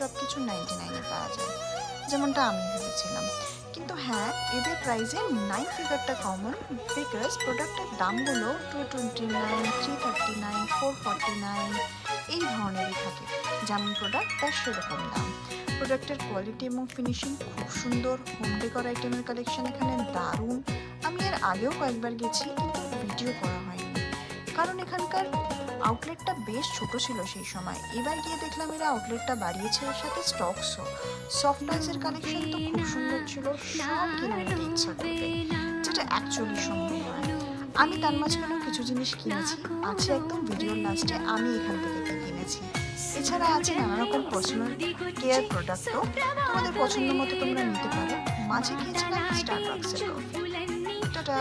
সব কিছু 99-এ পাওয়া যায়, যেমনটা আমি ভেবেছিলাম। কিন্তু হ্যাঁ, এদের প্রাইসে 9 ফিগারটা কমন, বিকজ প্রোডাক্টের দামগুলো 229, 339, 449 এই ধরনেরই থাকে। যেমন প্রোডাক্ট তার সেরকম দাম। প্রোডাক্টের কোয়ালিটি এবং ফিনিশিং খুব সুন্দর। হোম ডেকর আইটেমের কালেকশন এখানে দারুণ। আমি এর আগেও কয়েকবার গেছি, কিন্তু ভিডিও করা হয়নি, কারণ এখানকার আউটলেটটা বেশ ছোট ছিল সেই সময়। এবার গিয়ে দেখলাম এরা আউটলেটটা বাড়িয়েছে, এর সাথে স্টকসও। সফট টয়েসের কালেকশন তো খুব সুন্দর ছিল, সব কিনে নিতে ইচ্ছা করবে, যেটা অ্যাকচুয়ালি সম্ভব নয়। আমি তার মাঝখানেও কিছু জিনিস কিনেছি, আছে একদম ভিডিওর লাস্টে আমি এখান থেকে কি কিনেছি। এছাড়া আছে নানা রকম পার্সোনাল কেয়ার প্রোডাক্টও, তোমাদের পছন্দ মতো তোমরা নিতে পারো। মাঝে গিয়েছিলাম স্টারবাকসের কফি। টাটা।